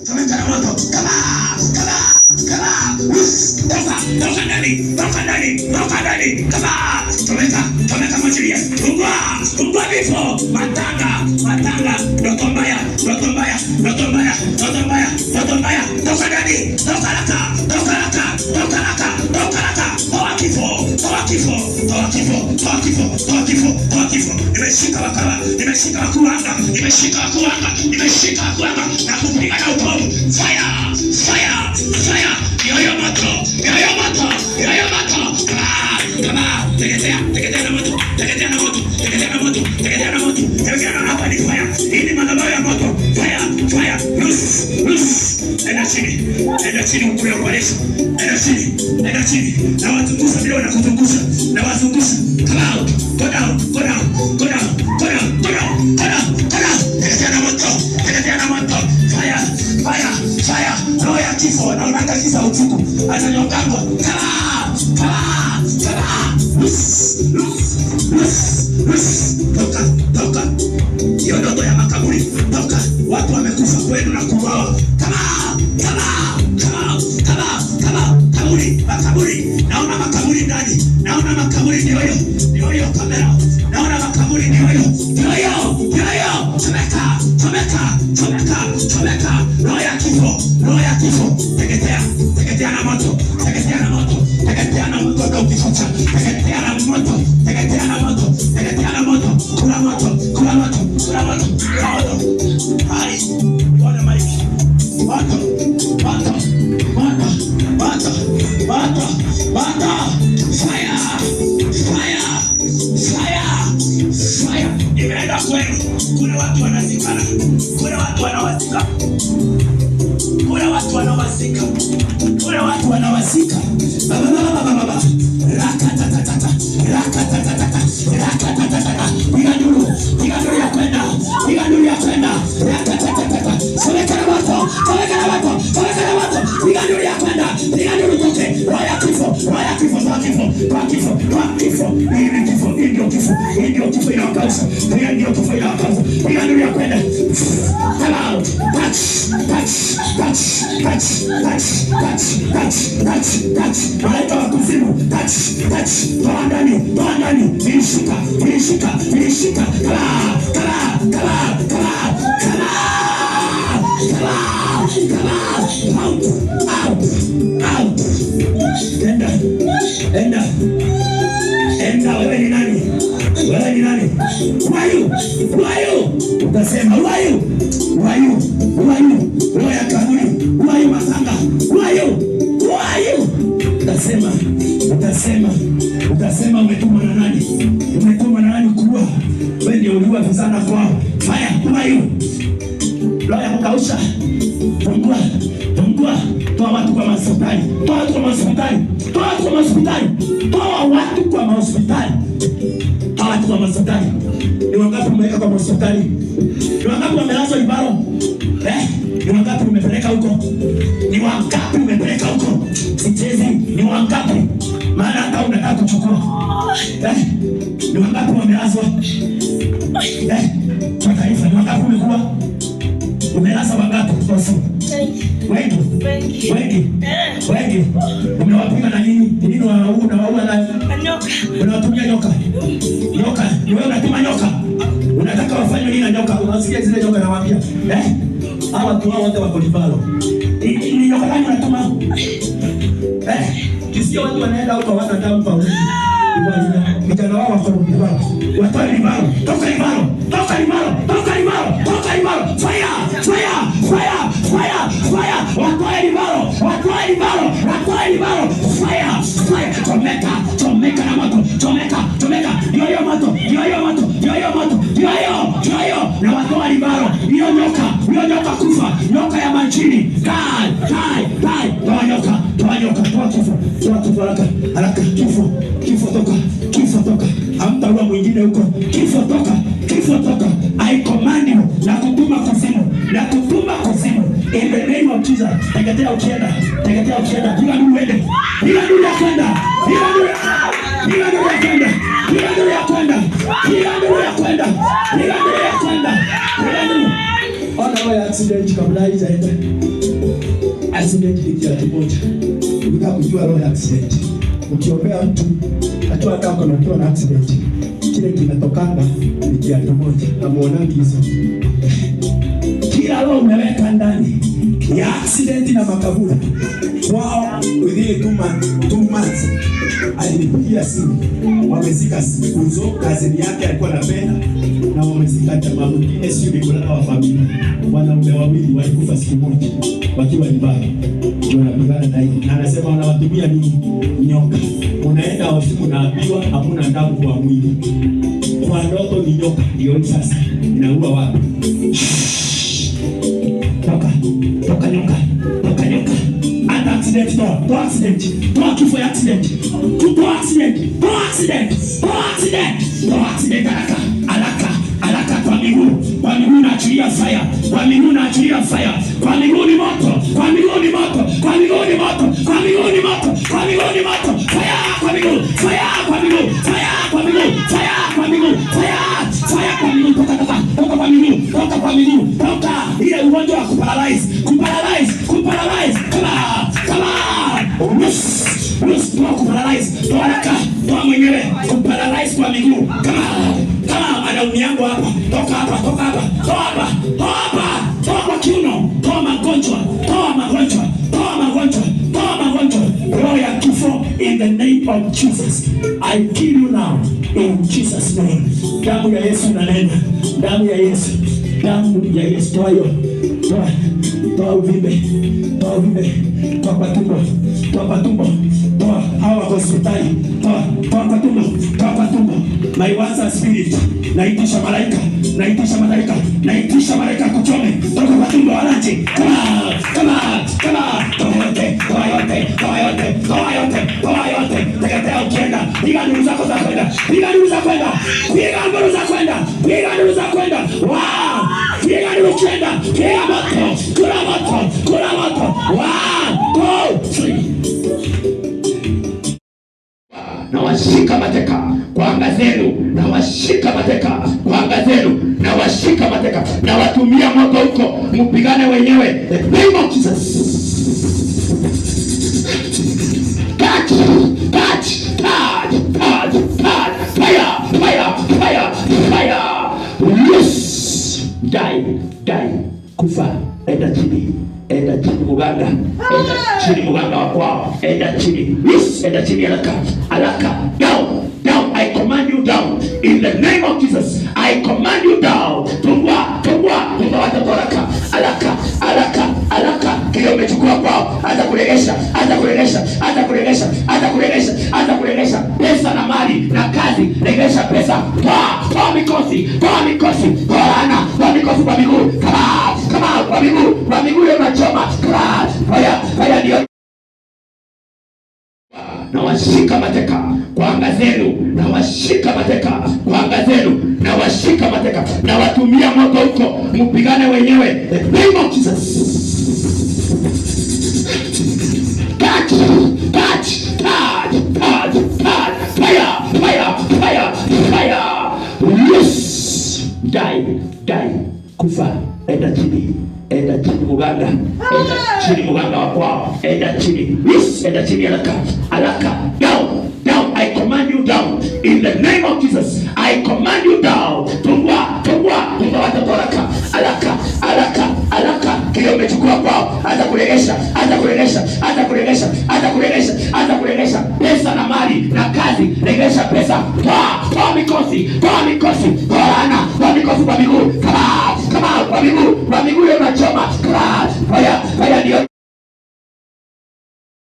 chomeka na moto. Kama toka ndani, kama chomeka mochilia, fungua vifo, matanga, ndoto mbaya, toka ndani, toka laka, toa kifo, nimeshika wakala, nimeshika wakuanga, na kupiga na upovu, fire, yoyo moto, kama teketea na moto, hapa ni fire, hii ni madhabahu ya moto, fire, loose, enda chini ukule uwalesho, enda chini, na wazungusha vile wanakuzungusha, come out, go down, teketea na moto, fire, roho ya kifo, na unaka kisa usiku, atanyongangwa, loose, toka, hiyo ndoto ya makaburi, toka, watu wamekufa kwenu na kuuawa, makaburi, naona makaburi ndani, ndio hiyo kamera, naona makaburi ndio hiyo, chomeka, roho ya kifo, teketea na moto, ndio ukifucha, teketea na moto, kula moto, hai, bwana Mike, moto, fire, imeenda kwenu, kuna watu wanazikana, kuna watu wanawazika, baba, rakatatata, piga nduru ya kwenda, rakatatata, someka na moto, piga nduru ya kwenda, toke, roho ya kifo, hii ndio kifo inawakausa, piga nduru ya kwenda, come out, touch, malaika wa kuzimu, touch, toa ndani, ilishika, enda, wewe ni nani? Wayu, utasema wayu, roho ya kaburi, wayu matanga, wayu, utasema umetumwa na nani? Kuua, wewe ndio uliua vizana kwao, fire, wayu, roho ya kukausha, fungua, toa watu kwa hospitali, toa watu kwa hospitali. Ni wangapi umeweka kwa hospitali? Ni wangapi wamelazwa ibaro? Ni wangapi umepeleka huko? Sichezi, ni wangapi? Maana hata unataka kuchukua. Ni wangapi wamelazwa? Kwa taifa, ni wangapi umekuwa? Umelazwa wangapi? Wengi. Umewapiga na nini? Unawaua na nyoka. Unawatumia nyoka. Ni wewe unatuma nyoka. Unataka wafanye nini na nyoka? Unasikia zile nyoka nawaambia. Hawa watu wote wako libalo. Ni nyoka gani unatuma? Kisikia watu wanaenda huko wana damu pa wingi. Vijana wao wako libalo. Watoe libalo. Toka libalo. Fire. Watoe libalo. Fire. Chomeka na moto. Yoyo moto. Na watoe libalo. Hiyo nyoka kufa. Nyoka ya majini. Die. Toa kifo haraka. Kifo toka. Hamtaua mwingine huko. Kifo toka. I command you na kutuma kuzimu. In the name of Jesus. Teketea ukienda. Piga nduru uende. Piga nduru ya kwenda. Ona wewe accident kabla haijaenda. Accident ni kiatu moja. Ukitaka kujua roho ya accident, ukiombea mtu akiwa ndako na ukiwa na accident, kile kinatokanga ni kiatu moja. Hamuonangi hizo. Kila roho umeweka ndani ya accident na makaburi. Wao within 2 months alinipigia simu, wamezika siku kazini yake alikuwa anapenda, na wamezika jamaa mwingine, sio mikulana wa familia. Wanaume wawili walikufa siku moja wakiwa nyumbani, ndio wanapigana na hii. Na anasema wanawatumia nini? Nyoka. Unaenda hospitali unaambiwa hakuna damu kwa mwili, kwa ndoto ni nyoka. Ndio sasa inaua watu. Toka nyoka. Accident, to accident, to kifo ya accident, to accident, alaka kwa miguu naachilia fire, kwa miguu naachilia fire, kwa miguu ni moto, kwa miguu ni moto, kwa miguu ni moto, kwa miguu ni moto, kwa miguu ni moto, fire kwa miguu, fire kwa miguu, fire kwa miguu, fire kwa miguu, fire kwa miguu, toka kwa miguu, toka kwa miguu, toka ile ugonjwa wa kuparalyze, come on, toa kuparalyze, toa mwenyewe kuparalyze kwa miguu, kama anaumiangu hapa, toka kwa kiuno, toa magonjwa, roho ya kifo, in the name of Jesus. I kill you now in Jesus name. Damu ya Yesu nanena, damu ya Yesu, toa hiyo, toa uvimbe, toa kwa tumbo, toa hawa hospitali, toa kwa tumbo, maiwaza spirit, naitisha malaika kuchome, toka kwa tumbo walaji, kama, toa yote, teketea ukienda, piga nduru zako za kwenda, piga nduru za kwenda, wow, piga nduru kienda, piga moto, kula moto, wow, 3. Nawashika mateka kwa anga zenu, nawashika mateka, na watumia moto huko, mpigane wenyewe. The name of Jesus. Touch, fire. Yes, die, kufa, enda chini muganga, muganga wa kwao, enda chini, yes, enda chini alaka, down, I command you down, in the name of Jesus, I command you down, tungwa, watatoroka, alaka, kile umechukua kwao, hata kuregesha, pesa na mali na kazi, regesha pesa, toa mikosi, toa mikosi kwa miguu, kama kwa miguu ya machoma, fire ndio. Nawashika mateka kwa anga zenu, nawashika mateka, na watumia moto huko, mpigane wenyewe. The name of Jesus. Touch, fire. Yes, die, kufa, enda chini muganga, muganga wa kwao, enda chini, yes, enda chini alaka, down, I command you down, in the name of Jesus, I command you down, tungwa, watatoroka, alaka, kile umechukua kwao, hata kuregesha, pesa na mali na kazi, regesha pesa, toa mikosi, toa mikosi kwa miguu, kama kwa miguu ya machoma, fire